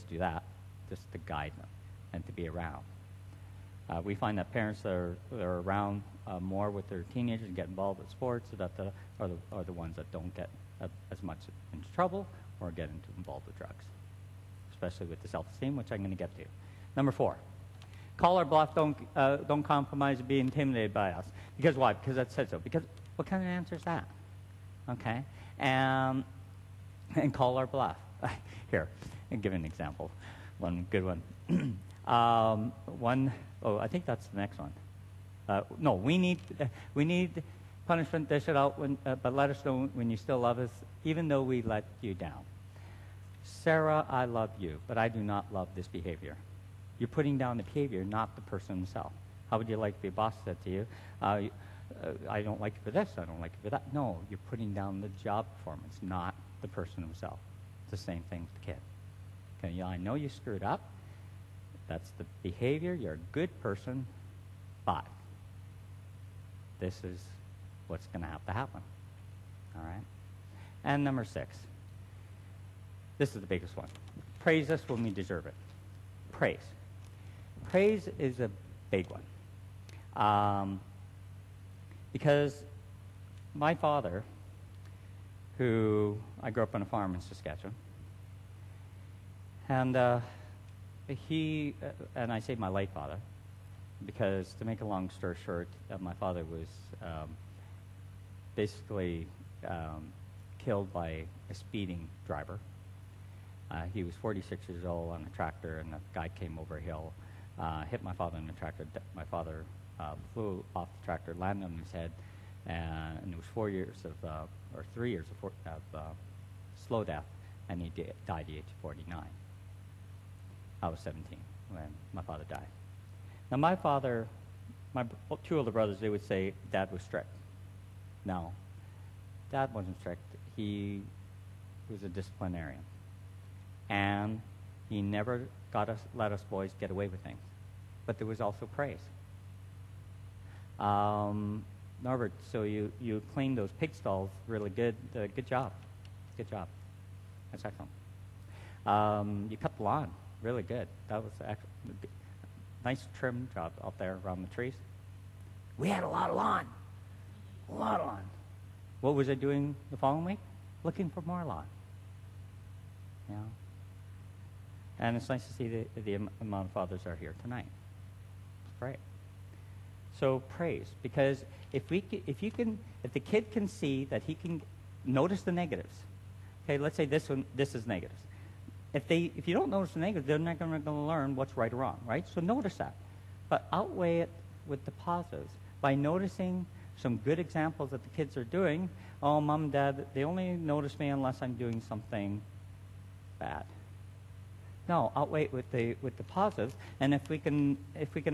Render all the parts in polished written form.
do that, just to guide them and to be around. We find that parents that are around more with their teenagers and get involved with sports are the ones that don't get as much into trouble or get involved with drugs, especially with the self-esteem, which I'm going to get to. Number 4, call our bluff, don't compromise, be intimidated by us. Because why? Because that said so. Because what kind of answer is that? Okay? And call our bluff. Here, I'll give an example. One good one. I think that's the next one. No, we need punishment, dish it out, but let us know when you still love us, even though we let you down. Sarah, I love you, but I do not love this behavior. You're putting down the behavior, not the person himself. How would you like to be a boss said to you? I don't like you for this, I don't like you for that. No, you're putting down the job performance, not the person himself. It's the same thing with the kid. Okay, yeah, I know you screwed up. That's the behavior. You're a good person, but this is what's going to have to happen. All right? And number 6. This is the biggest one. Praise us when we deserve it. Praise. Praise is a big one. Because my father, who I grew up on a farm in Saskatchewan, and he, and I say my late father, because to make a long story short, my father was basically killed by a speeding driver. He was 46 years old on a tractor, and a guy came over a hill, hit my father in the tractor. My father flew off the tractor, landed on his head, and it was 4 years or 3 years of slow death, and he died at the age of 49. I was 17 when my father died. Now, my father, my 2 older brothers, they would say Dad was strict. No, Dad wasn't strict. He was a disciplinarian. And he never let us boys get away with things. But there was also praise. Norbert, so you cleaned those pig stalls really good. Good job. Good job. That's excellent. You cut the lawn really good. That was actually nice trim job out there around the trees. We had a lot of lawn. A lot of lawn. What was I doing the following week? Looking for more lawn. You know? And it's nice to see the amount of fathers are here tonight. It's great. So praise, because if the kid can see that he can notice the negatives. Okay, let's say this is negatives. If you don't notice the negatives, they're not going to learn what's right or wrong, right? So notice that, but outweigh it with the positives by noticing some good examples that the kids are doing. Oh, mom and dad, they only notice me unless I'm doing something bad. No, outweigh it with the positives, and if we can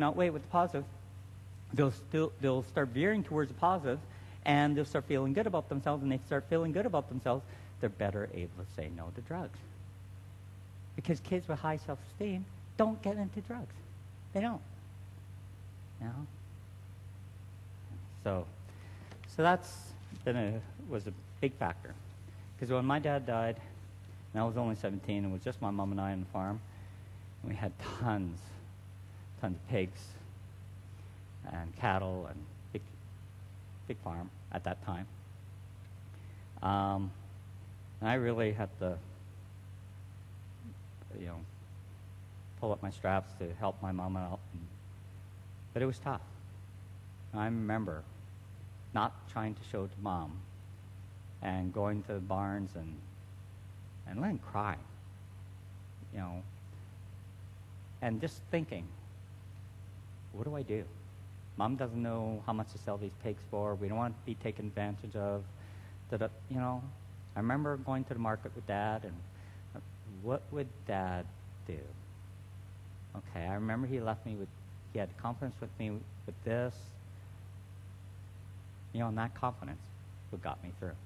outweigh it with the positives, they'll start veering towards the positive, and they'll start feeling good about themselves. And they start feeling good about themselves, they're better able to say no to drugs. Because kids with high self-esteem don't get into drugs. They don't. You know? So that's was a big factor. Because when my dad died, and I was only 17, it was just my mom and I on the farm, and we had tons of pigs and cattle and big farm at that time. And I really had to, pull up my straps to help my mom out. But it was tough. And I remember not trying to show to mom and going to the barns and letting cry, and just thinking, what do I do? Mom doesn't know how much to sell these pigs for. We don't want to be taken advantage of. I remember going to the market with Dad, and what would Dad do? Okay, I remember he had confidence with me with this. And that confidence what got me through.